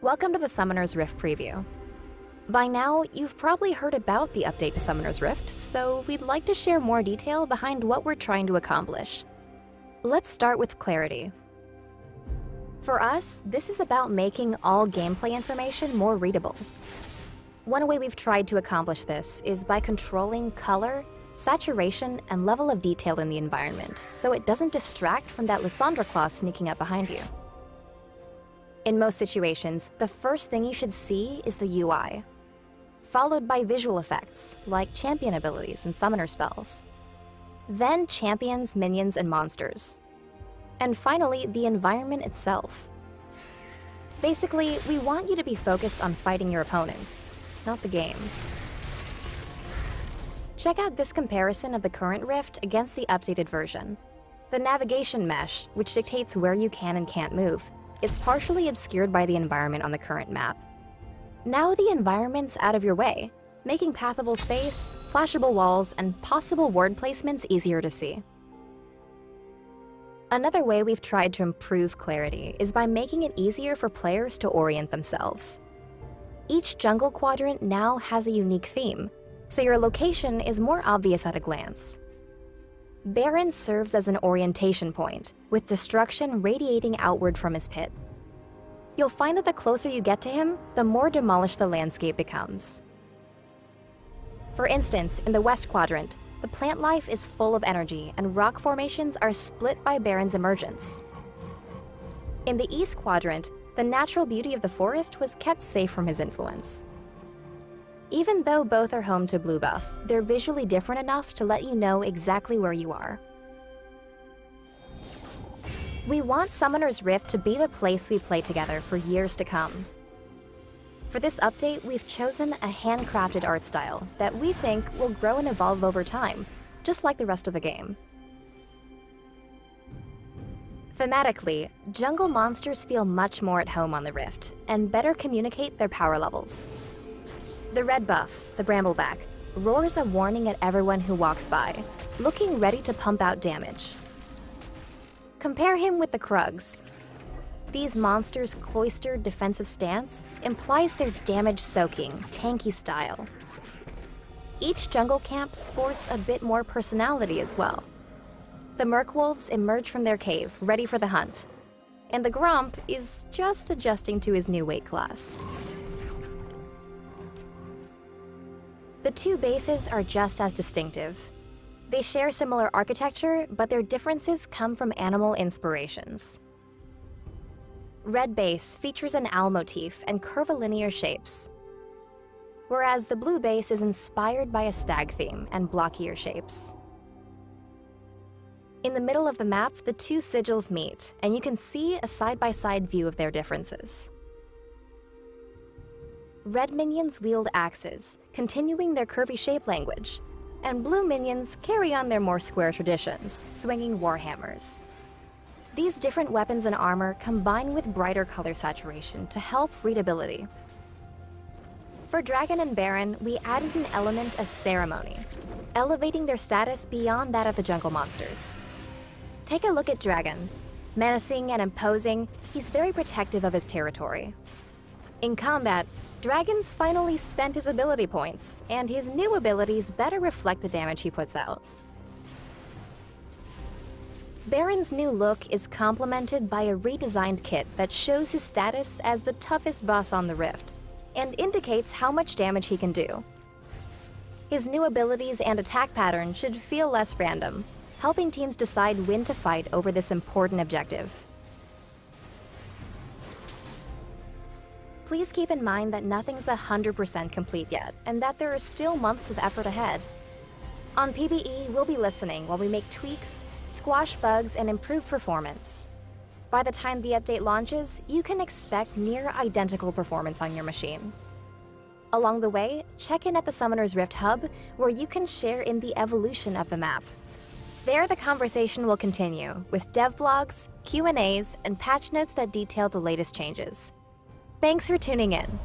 Welcome to the Summoner's Rift preview. By now, you've probably heard about the update to Summoner's Rift, so we'd like to share more detail behind what we're trying to accomplish. Let's start with clarity. For us, this is about making all gameplay information more readable. One way we've tried to accomplish this is by controlling color, saturation, and level of detail in the environment, so it doesn't distract from that Lysandra claw sneaking up behind you. In most situations, the first thing you should see is the UI, followed by visual effects, like champion abilities and summoner spells. Then champions, minions, and monsters. And finally, the environment itself. Basically, we want you to be focused on fighting your opponents, not the game. Check out this comparison of the current Rift against the updated version. The navigation mesh, which dictates where you can and can't move, is partially obscured by the environment on the current map. Now the environment's out of your way, making pathable space, flashable walls, and possible ward placements easier to see. Another way we've tried to improve clarity is by making it easier for players to orient themselves. Each jungle quadrant now has a unique theme, so your location is more obvious at a glance. Baron serves as an orientation point, with destruction radiating outward from his pit. You'll find that the closer you get to him, the more demolished the landscape becomes. For instance, in the West Quadrant, the plant life is full of energy and rock formations are split by Baron's emergence. In the East Quadrant, the natural beauty of the forest was kept safe from his influence. Even though both are home to blue buff, they're visually different enough to let you know exactly where you are. We want Summoner's Rift to be the place we play together for years to come. For this update, we've chosen a handcrafted art style that we think will grow and evolve over time, just like the rest of the game. Thematically, jungle monsters feel much more at home on the Rift, and better communicate their power levels. The red buff, the Brambleback, roars a warning at everyone who walks by, looking ready to pump out damage. Compare him with the Krugs. These monsters' cloistered defensive stance implies their damage-soaking, tanky style. Each jungle camp sports a bit more personality as well. The Merkwolves emerge from their cave, ready for the hunt, and the Grump is just adjusting to his new weight class. The two bases are just as distinctive. They share similar architecture, but their differences come from animal inspirations. Red base features an owl motif and curvilinear shapes, whereas the blue base is inspired by a stag theme and blockier shapes. In the middle of the map, the two sigils meet, and you can see a side-by-side view of their differences. Red minions wield axes, continuing their curvy shape language, and blue minions carry on their more square traditions, swinging warhammers. These different weapons and armor combine with brighter color saturation to help readability. For Dragon and Baron, we added an element of ceremony, elevating their status beyond that of the jungle monsters. Take a look at Dragon. Menacing and imposing, he's very protective of his territory. In combat, Dragon's finally spent his ability points, and his new abilities better reflect the damage he puts out. Baron's new look is complemented by a redesigned kit that shows his status as the toughest boss on the Rift, and indicates how much damage he can do. His new abilities and attack pattern should feel less random, helping teams decide when to fight over this important objective. Please keep in mind that nothing's 100% complete yet, and that there are still months of effort ahead. On PBE, we'll be listening while we make tweaks, squash bugs, and improve performance. By the time the update launches, you can expect near identical performance on your machine. Along the way, check in at the Summoner's Rift Hub, where you can share in the evolution of the map. There, the conversation will continue, with dev blogs, Q&As, and patch notes that detail the latest changes. Thanks for tuning in.